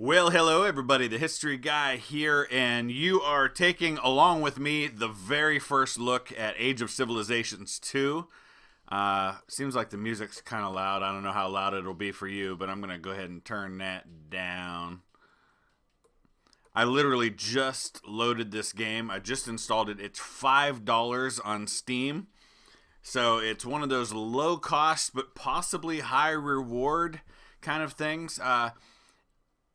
Well, hello everybody, the History Guy here, and you are taking, along with me, the very first look at Age of Civilizations 2. Seems like the music's kind of loud. I don't know how loud it'll be for you, but I'm going to go ahead and turn that down. I literally just loaded this game. I just installed it. It's $5 on Steam. So it's one of those low cost but possibly high reward kind of things.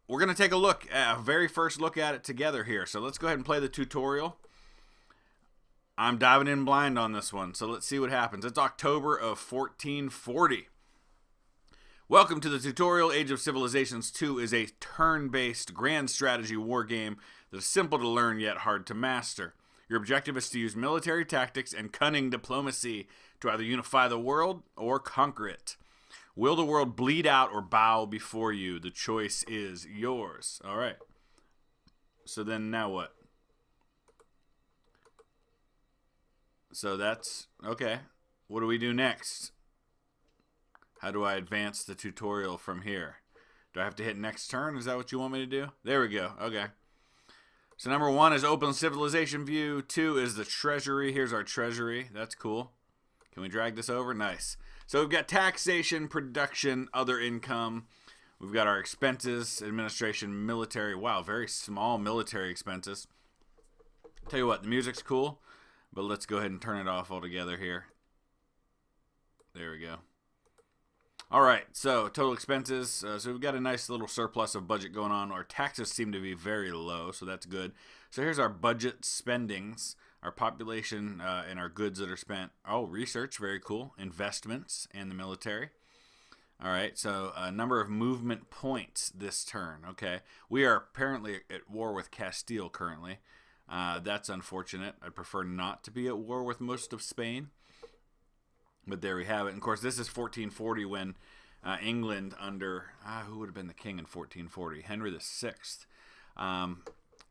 We're going to take a very first look at it together here. So let's go ahead and play the tutorial. I'm diving in blind on this one, so let's see what happens. It's October of 1440. Welcome to the tutorial. Age of Civilizations 2 is a turn-based grand strategy war game that is simple to learn yet hard to master. Your objective is to use military tactics and cunning diplomacy to either unify the world or conquer it. Will the world bleed out or bow before you? The choice is yours. All right. So then now what? So that's okay. What do we do next? How do I advance the tutorial from here? Do I have to hit next turn? Is that what you want me to do? There we go. Okay. So number 1 is open civilization view. 2 is the treasury. Here's our treasury. That's cool. Can we drag this over? Nice. So we've got taxation, production, other income. We've got our expenses, administration, military. Wow, very small military expenses. Tell you what, the music's cool, but let's go ahead and turn it off altogether here. There we go. All right, so total expenses. So we've got a nice little surplus of budget going on. Our taxes seem to be very low, so that's good. So here's our budget spendings. Our population and our goods that are spent. Oh, research, very cool. Investments and the military. All right, so number of movement points this turn. Okay, we are apparently at war with Castile currently. That's unfortunate. I'd prefer not to be at war with most of Spain. But there we have it. And of course, this is 1440 when England under, who would have been the king in 1440? Henry VI.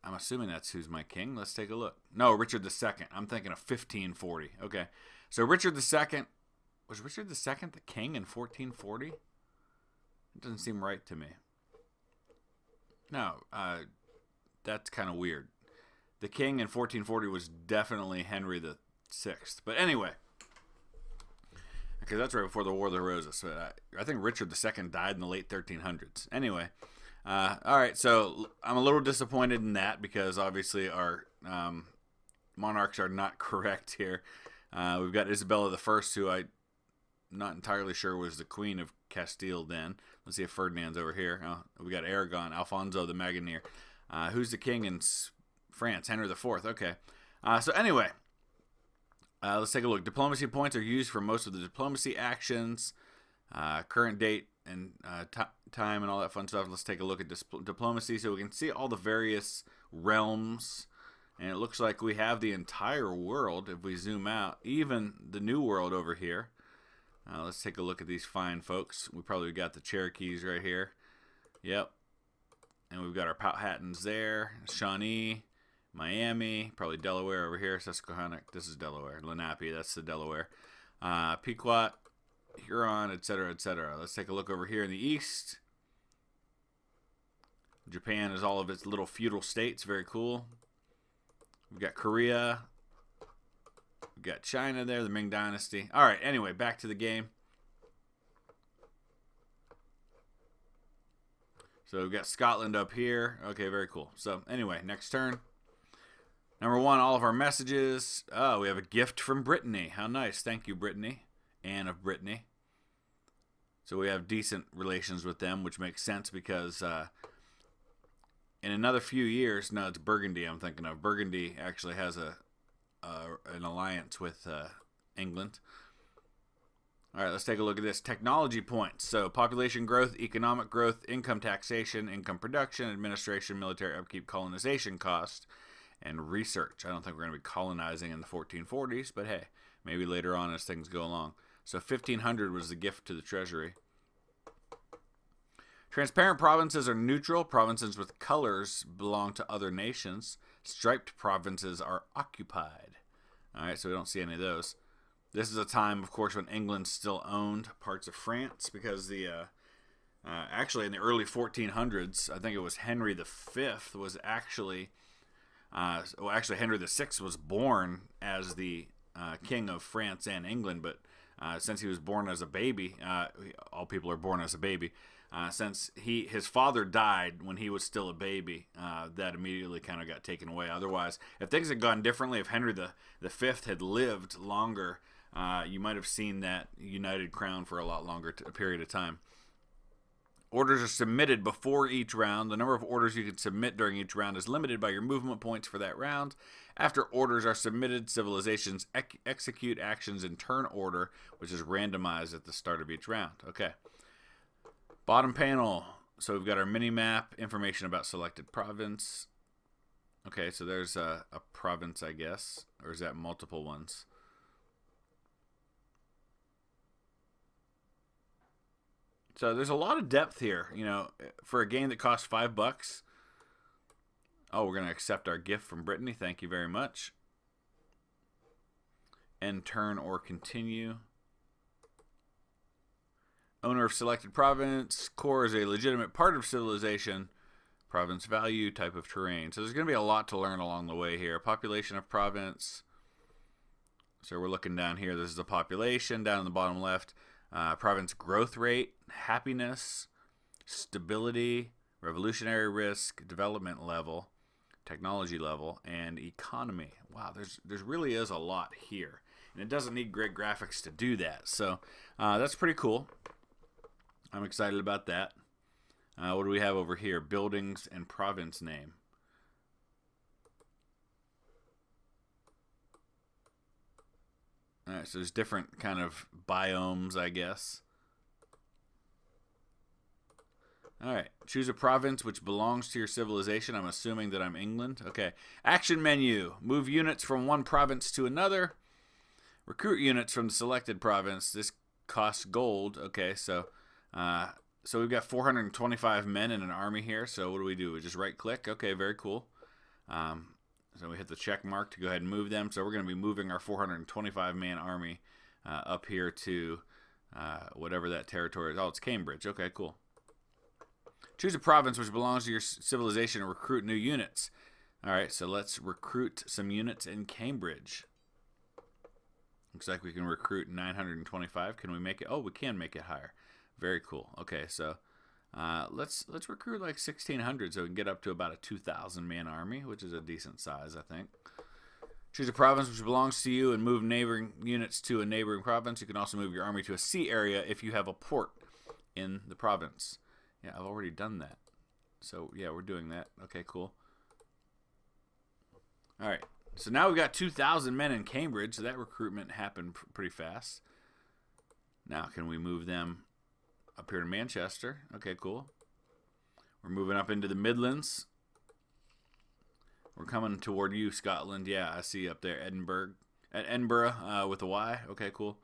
I'm assuming that's who's my king. Let's take a look. No, Richard II. I'm thinking of 1540. Okay. So Richard II, was Richard II the king in 1440? It doesn't seem right to me. No, that's kind of weird. The king in 1440 was definitely Henry VI. But anyway, because that's right before the War of the Roses. So I think Richard II died in the late 1300s. Anyway. All right, so I'm a little disappointed in that because obviously our monarchs are not correct here. We've got Isabella I, who I'm not entirely sure was the Queen of Castile then. Let's see if Ferdinand's over here. Oh, we got Aragon, Alfonso the Maganeer. Who's the king in France? Henry IV. Okay. So anyway, let's take a look. Diplomacy points are used for most of the diplomacy actions. Current date and time and all that fun stuff. Let's take a look at diplomacy so we can see all the various realms. And it looks like we have the entire world if we zoom out, even the New World over here. Let's take a look at these fine folks. We probably got the Cherokees right here. Yep. And we've got our Powhatans there. Shawnee, Miami, probably Delaware over here. Susquehanna, this is Delaware. Lenape, that's the Delaware. Pequot, Huron, etc., etc. Let's take a look over here in the east. Japan is all of its little feudal states. Very cool. We've got Korea. We've got China there, the Ming Dynasty. All right, anyway, back to the game. So we've got Scotland up here. Okay, very cool. So anyway, next turn. Number 1, all of our messages. Oh, we have a gift from Brittany. How nice. Thank you, Brittany. Anne of Brittany. So we have decent relations with them, which makes sense because in another few years, no, it's Burgundy I'm thinking of. Burgundy actually has an alliance with England. All right, let's take a look at this. Technology points. So population growth, economic growth, income taxation, income production, administration, military upkeep, colonization cost, and research. I don't think we're going to be colonizing in the 1440s, but hey, maybe later on as things go along. So 1500 was the gift to the Treasury. Transparent provinces are neutral. Provinces with colors belong to other nations. Striped provinces are occupied. All right, so we don't see any of those. This is a time, of course, when England still owned parts of France because the Actually, in the early 1400s, I think it was Henry V was actually, Henry VI was born as the king of France and England, but since he was born as a baby, all people are born as a baby. Since his father died when he was still a baby, that immediately kind of got taken away. Otherwise, if things had gone differently, if Henry the Fifth had lived longer, you might have seen that united crown for a lot longer a period of time. Orders are submitted before each round. The number of orders you can submit during each round is limited by your movement points for that round. After orders are submitted, civilizations execute actions in turn order, which is randomized at the start of each round. Okay. Bottom panel. So we've got our mini-map, information about selected province. Okay, so there's a province, I guess. Or is that multiple ones? So there's a lot of depth here, you know, for a game that costs $5. Oh, we're going to accept our gift from Brittany. Thank you very much. End turn or continue. Owner of selected province. Core is a legitimate part of civilization. Province value, type of terrain. So there's going to be a lot to learn along the way here. Population of province. So we're looking down here. This is the population down in the bottom left. Province growth rate, happiness, stability, revolutionary risk, development level, technology level, and economy. Wow, there's really is a lot here. And it doesn't need great graphics to do that. So that's pretty cool. I'm excited about that. What do we have over here? Buildings and province name. All right, so there's different kind of biomes, I guess. All right, choose a province which belongs to your civilization. I'm assuming that I'm England. Okay, action menu. Move units from one province to another. Recruit units from the selected province. This costs gold. Okay, so we've got 425 men in an army here. So what do? We just right click. Okay, very cool. So we hit the check mark to go ahead and move them. So we're going to be moving our 425-man army up here to whatever that territory is. Oh, it's Cambridge. Okay, cool. Choose a province which belongs to your civilization and recruit new units. All right, so let's recruit some units in Cambridge. Looks like we can recruit 925. Can we make it? Oh, we can make it higher. Very cool. Okay, so let's recruit like 1,600 so we can get up to about a 2,000-man army, which is a decent size, I think. Choose a province which belongs to you and move neighboring units to a neighboring province. You can also move your army to a sea area if you have a port in the province. Yeah, I've already done that. So, yeah, we're doing that. Okay, cool. All right. So now we've got 2,000 men in Cambridge. So that recruitment happened pretty fast. Now, can we move them up here to Manchester? Okay, cool. We're moving up into the Midlands. We're coming toward you, Scotland. Yeah, I see up there, Edinburgh. At Edinburgh with a Y. Okay, cool.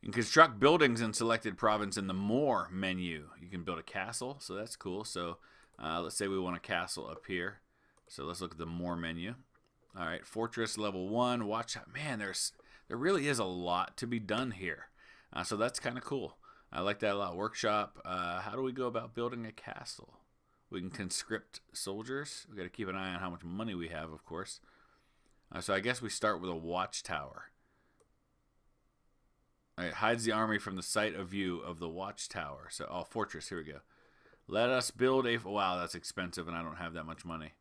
You can construct buildings in selected province in the More menu. You can build a castle, so that's cool. So let's say we want a castle up here. So let's look at the More menu. All right, Fortress level 1. Watchtower. Man, there really is a lot to be done here. So that's kind of cool. I like that a lot. Workshop. How do we go about building a castle? We can conscript soldiers. We got to keep an eye on how much money we have, of course. So I guess we start with a watchtower. All right, hides the army from the sight of view of the watchtower. So, fortress. Here we go. Let us build a. Wow, that's expensive, and I don't have that much money,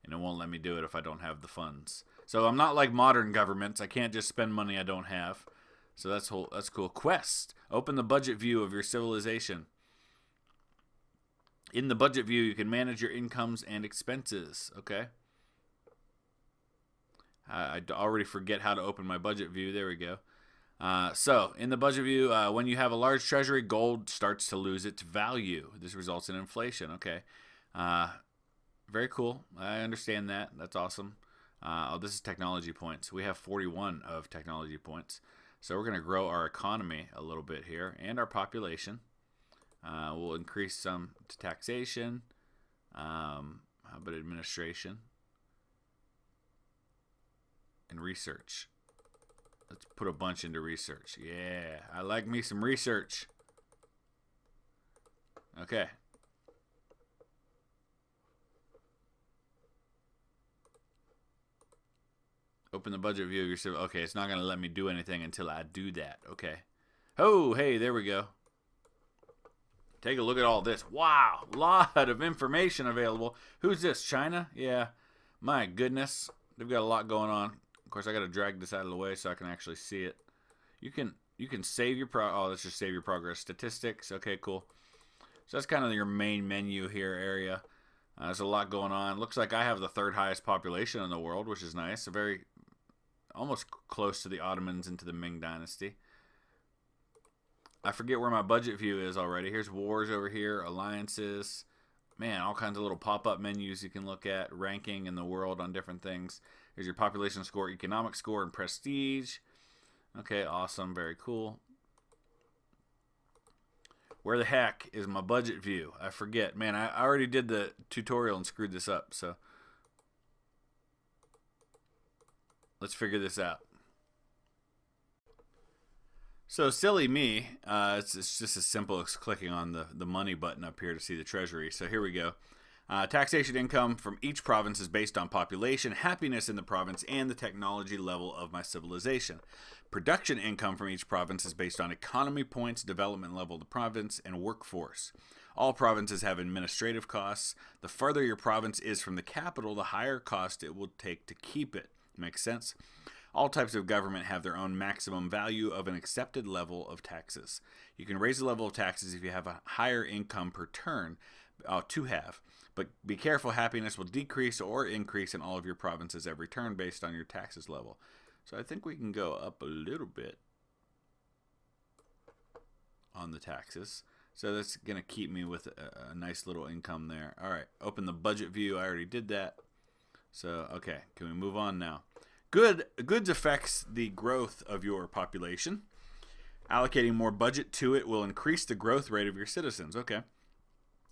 and it won't let me do it if I don't have the funds. So I'm not like modern governments. I can't just spend money I don't have. So that's cool. Quest. Open the budget view of your civilization. In the budget view, you can manage your incomes and expenses. Okay. I already forget how to open my budget view. There we go. So, in the budget view, when you have a large treasury, gold starts to lose its value. This results in inflation. Okay. Very cool. I understand that. That's awesome. This is technology points. We have 41 of technology points. So we're going to grow our economy a little bit here and our population. We'll increase some to taxation. How about administration? And research. Let's put a bunch into research. Yeah, I like me some research. Okay. Open the budget view of your civil. Okay, it's not going to let me do anything until I do that. Okay. Oh, hey, there we go. Take a look at all this. Wow, a lot of information available. Who's this, China? Yeah, my goodness. They've got a lot going on. Of course, I got to drag this out of the way so I can actually see it. You can save your let's just save your progress statistics. Okay, cool. So that's kind of your main menu here area. There's a lot going on. Looks like I have the third highest population in the world, which is nice. Almost close to the Ottomans and to the Ming Dynasty. I forget where my budget view is already. Here's wars over here, alliances. Man, all kinds of little pop-up menus you can look at, ranking in the world on different things. Here's your population score, economic score, and prestige. Okay, awesome, very cool. Where the heck is my budget view? I forget. Man, I already did the tutorial and screwed this up, so let's figure this out. So silly me, it's just as simple as clicking on the money button up here to see the Treasury. So here we go. Taxation income from each province is based on population, happiness in the province, and the technology level of my civilization. Production income from each province is based on economy points, development level of the province, and workforce. All provinces have administrative costs. The farther your province is from the capital, the higher cost it will take to keep it. Makes sense? All types of government have their own maximum value of an accepted level of taxes. You can raise the level of taxes if you have a higher income per turn to have. But be careful, happiness will decrease or increase in all of your provinces every turn based on your taxes level. So I think we can go up a little bit on the taxes. So that's going to keep me with a nice little income there. All right, open the budget view. I already did that. So, okay, can we move on now? Goods affects the growth of your population. Allocating more budget to it will increase the growth rate of your citizens. Okay.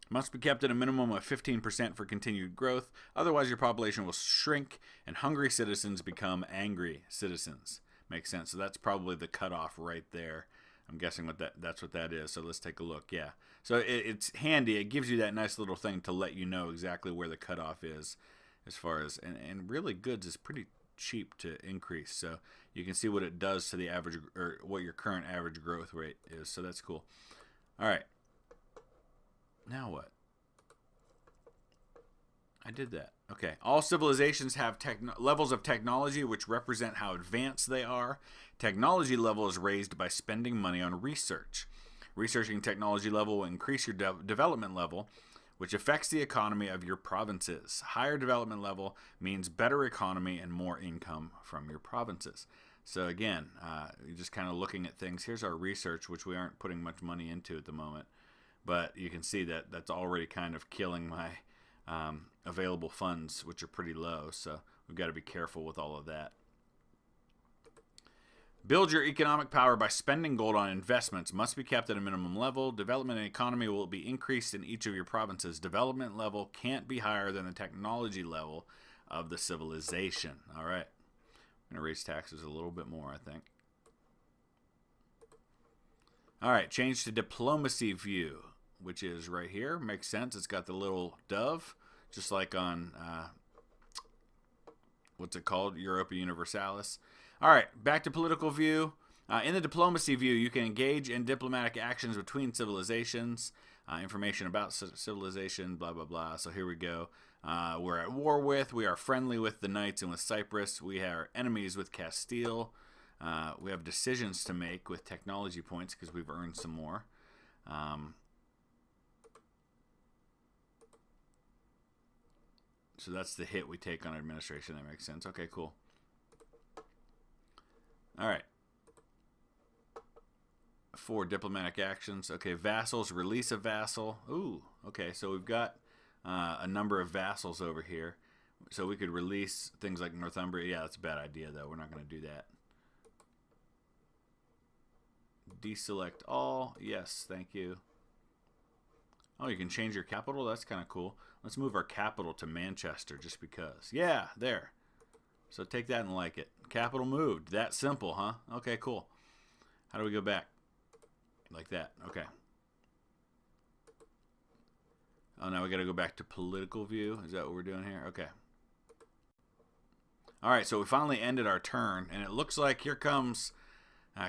Must be kept at a minimum of 15% for continued growth. Otherwise, your population will shrink and hungry citizens become angry citizens. Makes sense. So that's probably the cutoff right there. I'm guessing that's what that is. So let's take a look. Yeah. So it's handy. It gives you that nice little thing to let you know exactly where the cutoff is as far as, and really goods is pretty cheap to increase. So you can see what it does to the average, or what your current average growth rate is. So that's cool. All right. Now what? I did that. Okay. All civilizations have levels of technology which represent how advanced they are. Technology level is raised by spending money on research. Researching technology level will increase your development level, which affects the economy of your provinces. Higher development level means better economy and more income from your provinces. So again, you're just kind of looking at things. Here's our research, which we aren't putting much money into at the moment. But you can see that that's already kind of killing my available funds, which are pretty low. So we've got to be careful with all of that. Build your economic power by spending gold on investments. Must be kept at a minimum level. Development and economy will be increased in each of your provinces. Development level can't be higher than the technology level of the civilization. All right. I'm going to raise taxes a little bit more, I think. All right. Change to diplomacy view, which is right here. Makes sense. It's got the little dove, just like on, what's it called? Europa Universalis. All right, back to political view. In the diplomacy view, you can engage in diplomatic actions between civilizations, information about civilization, blah, blah, blah. So here we go. We're at war with, we are friendly with the Knights and with Cyprus. We are enemies with Castile. We have decisions to make with technology points because we've earned some more. So that's the hit we take on administration. That makes sense. Okay, cool. All right. 4 diplomatic actions. Okay, vassals, release a vassal. Ooh, okay, so we've got a number of vassals over here. So we could release things like Northumbria. Yeah, that's a bad idea, though. We're not going to do that. Deselect all. Yes, thank you. Oh, you can change your capital? That's kind of cool. Let's move our capital to Manchester just because. Yeah, there. So take that and like it. Capital moved. That simple, huh? Okay, cool. How do we go back? Like that. Okay. Oh, now we got to go back to political view. Is that what we're doing here? Okay. All right, so we finally ended our turn, and it looks like here comes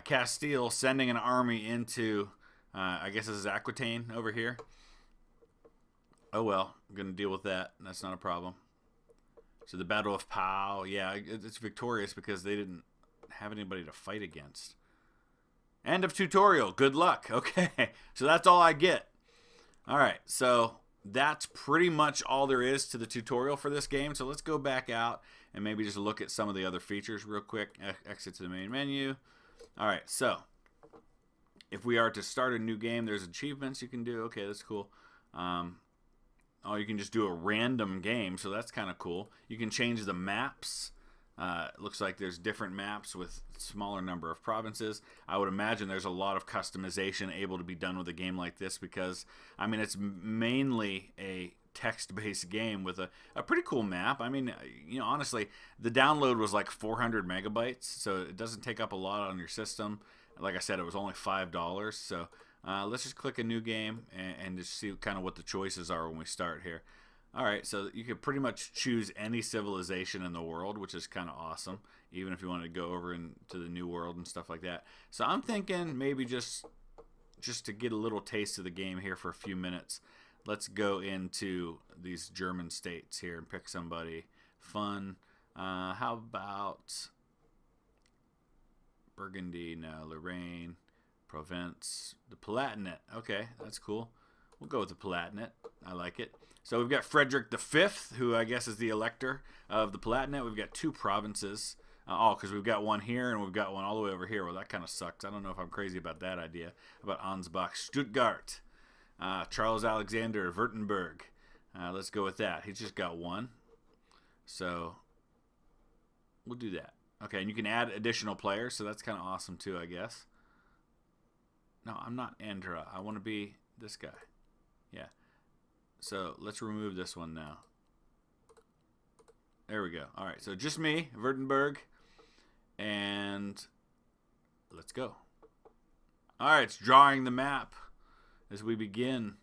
Castile sending an army into, I guess this is Aquitaine over here. Oh, well, I'm going to deal with that. That's not a problem. So the Battle of Pau, yeah, it's victorious because they didn't have anybody to fight against. End of tutorial. Good luck. Okay, so that's all I get. All right, so that's pretty much all there is to the tutorial for this game. So let's go back out and maybe just look at some of the other features real quick. Exit to the main menu. All right, so if we are to start a new game, there's achievements you can do. Okay, that's cool. Oh, you can just do a random game, so that's kind of cool. You can change the maps. It looks like there's different maps with smaller number of provinces. I would imagine there's a lot of customization able to be done with a game like this because, I mean, it's mainly a text-based game with a pretty cool map. I mean, you know, honestly, the download was like 400 megabytes, so it doesn't take up a lot on your system. Like I said, it was only $5, so let's just click a new game and just see kind of what the choices are when we start here. All right, so you could pretty much choose any civilization in the world, which is kind of awesome, even if you wanted to go over into the new world and stuff like that. So I'm thinking maybe just to get a little taste of the game here for a few minutes, let's go into these German states here and pick somebody fun. How about Burgundy? No, Lorraine, Provence, the Palatinate. Okay, that's cool. We'll go with the Palatinate. I like it. So we've got Frederick V, who I guess is the elector of the Palatinate. We've got 2 provinces. Because we've got one here and we've got one all the way over here. Well, that kind of sucks. I don't know if I'm crazy about that idea. How about Ansbach, Stuttgart, Charles Alexander, Württemberg. Let's go with that. He's just got 1. So we'll do that. Okay, and you can add additional players, so that's kind of awesome too, I guess. No, I'm not Andra. I want to be this guy. Yeah. So let's remove this one now. There we go. All right, so just me, Württemberg, and let's go. All right, it's drawing the map as we begin.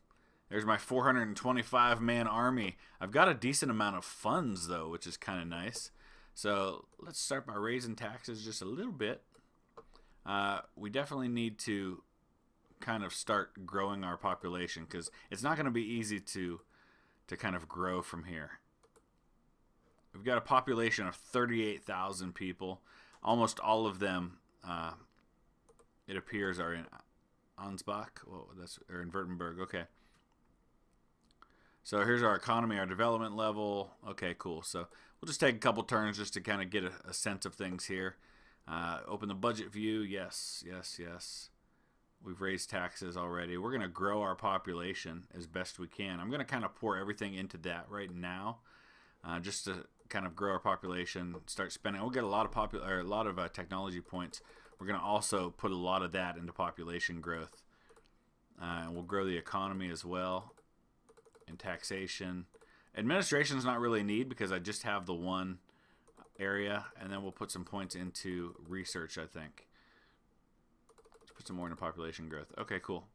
There's my 425-man army. I've got a decent amount of funds, though, which is kind of nice. So let's start by raising taxes just a little bit. We definitely need to kind of start growing our population because it's not going to be easy to kind of grow from here. We've got a population of 38,000 people. Almost all of them, it appears, are in Ansbach. Well, or in Württemberg. Okay. So here's our economy, our development level. Okay, cool. So we'll just take a couple turns just to kind of get a sense of things here. Open the budget view. Yes, yes, yes. We've raised taxes already. We're going to grow our population as best we can. I'm going to kind of pour everything into that right now, just to kind of grow our population, start spending. We'll get a lot of technology points. We're going to also put a lot of that into population growth, and we'll grow the economy as well. And taxation, administration is not really a need because I just have the one area, and then we'll put some points into research. I think. Put some more into population growth. Okay, cool.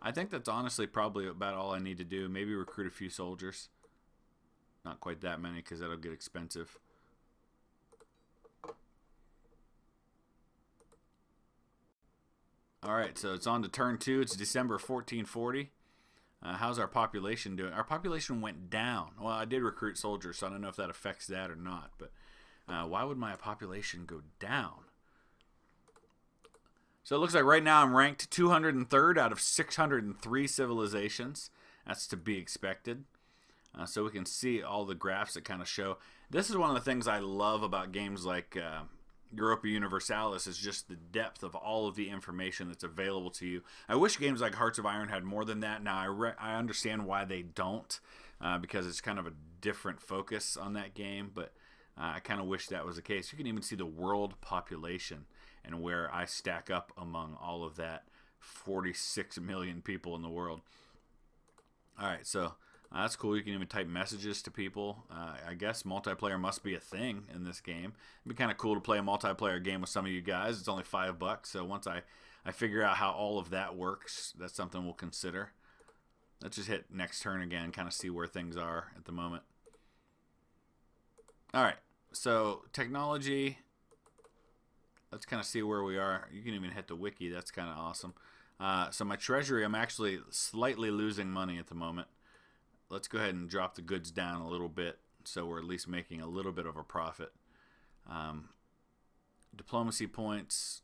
I think that's honestly probably about all I need to do. Maybe recruit a few soldiers. Not quite that many because that'll get expensive. Alright, so it's on to turn 2. It's December 1440. How's our population doing? Our population went down. Well, I did recruit soldiers, so I don't know if that affects that or not. But why would my population go down? So it looks like right now I'm ranked 203rd out of 603 civilizations. That's to be expected. So we can see all the graphs that kind of show. This is one of the things I love about games like Europa Universalis is just the depth of all of the information that's available to you. I wish games like Hearts of Iron had more than that. Now, I understand why they don't, because it's kind of a different focus on that game, but I kind of wish that was the case. You can even see the world population and where I stack up among all of that 46 million people in the world. All right, so that's cool. You can even type messages to people. I guess multiplayer must be a thing in this game. It'd be kind of cool to play a multiplayer game with some of you guys. It's only $5, so once I figure out how all of that works, that's something we'll consider. Let's just hit next turn again, kind of see where things are at the moment. All right, so technology. Let's kind of see where we are. You can even hit the wiki. That's kind of awesome. So my treasury, I'm actually slightly losing money at the moment. Let's go ahead and drop the goods down a little bit so we're at least making a little bit of a profit. Diplomacy points.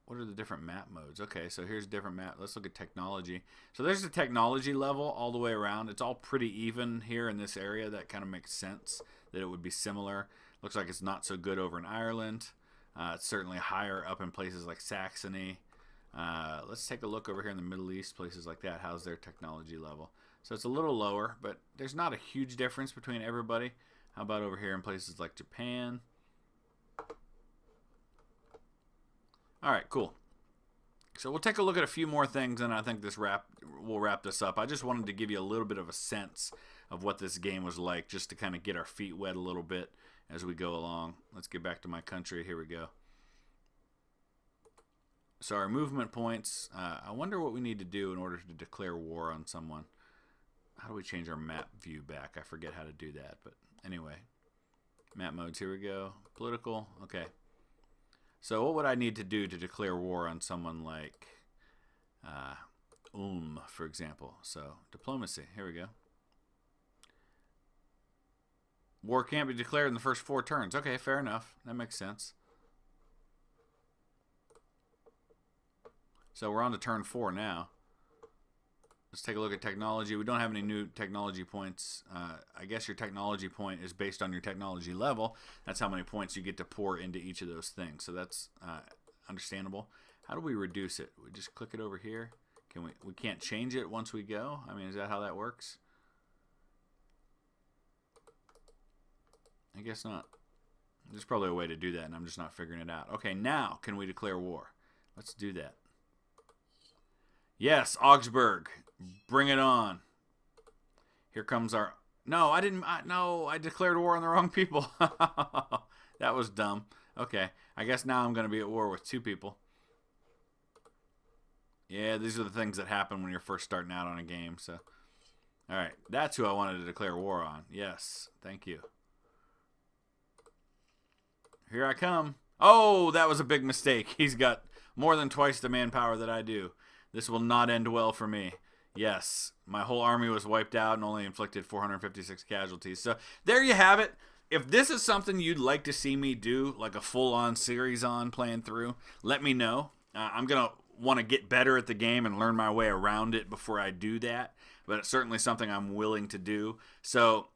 What are the different map modes? Okay, so here's different map. Let's look at technology. So there's the technology level all the way around. It's all pretty even here in this area. That kind of makes sense that it would be similar. Looks like it's not so good over in Ireland. It's certainly higher up in places like Saxony. Let's take a look over here in the Middle East, places like that. How's their technology level? So it's a little lower, but there's not a huge difference between everybody. How about over here in places like Japan? All right, cool. So we'll take a look at a few more things, and I think we'll wrap this up. I just wanted to give you a little bit of a sense of what this game was like, just to kind of get our feet wet a little bit as we go along. Let's get back to my country. Here we go. So our movement points, I wonder what we need to do in order to declare war on someone. How do we change our map view back? I forget how to do that, but anyway. Map modes, here we go. Political, okay. So what would I need to do to declare war on someone like for example? So diplomacy, here we go. War can't be declared in the first 4 turns. Okay, fair enough. That makes sense. So we're on to turn 4 now. Let's take a look at technology. We don't have any new technology points. I guess your technology point is based on your technology level. That's how many points you get to pour into each of those things. So that's understandable. How do we reduce it? We just click it over here. We can't change it once we go? I mean, is that how that works? I guess not. There's probably a way to do that, and I'm just not figuring it out. Okay, now can we declare war? Let's do that. Yes, Augsburg. Bring it on. Here comes our... No, I didn't... No, I declared war on the wrong people. That was dumb. Okay, I guess now I'm going to be at war with 2 people. Yeah, these are the things that happen when you're first starting out on a game. So, all right, that's who I wanted to declare war on. Yes, thank you. Here I come. Oh, that was a big mistake. He's got more than twice the manpower that I do. This will not end well for me. Yes, my whole army was wiped out and only inflicted 456 casualties. So there you have it. If this is something you'd like to see me do, like a full-on series on playing through, let me know. I'm going to want to get better at the game and learn my way around it before I do that. But it's certainly something I'm willing to do. So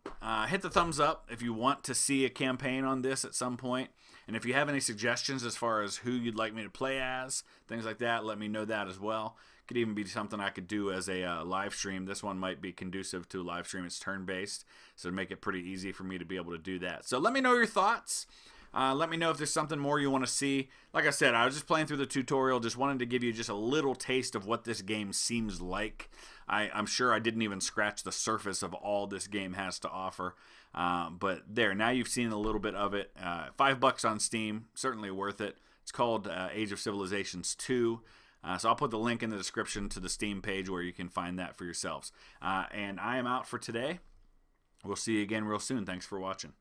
hit the thumbs up if you want to see a campaign on this at some point. And if you have any suggestions as far as who you'd like me to play as, things like that, let me know that as well. Could even be something I could do as a live stream. This one might be conducive to a live stream. It's turn-based, so to make it pretty easy for me to be able to do that. So let me know your thoughts. Let me know if there's something more you want to see. Like I said, I was just playing through the tutorial, just wanted to give you just a little taste of what this game seems like. I'm sure I didn't even scratch the surface of all this game has to offer. But there, now you've seen a little bit of it. $5 on Steam, certainly worth it. It's called Age of Civilizations 2. So I'll put the link in the description to the Steam page where you can find that for yourselves. And I am out for today. We'll see you again real soon. Thanks for watching.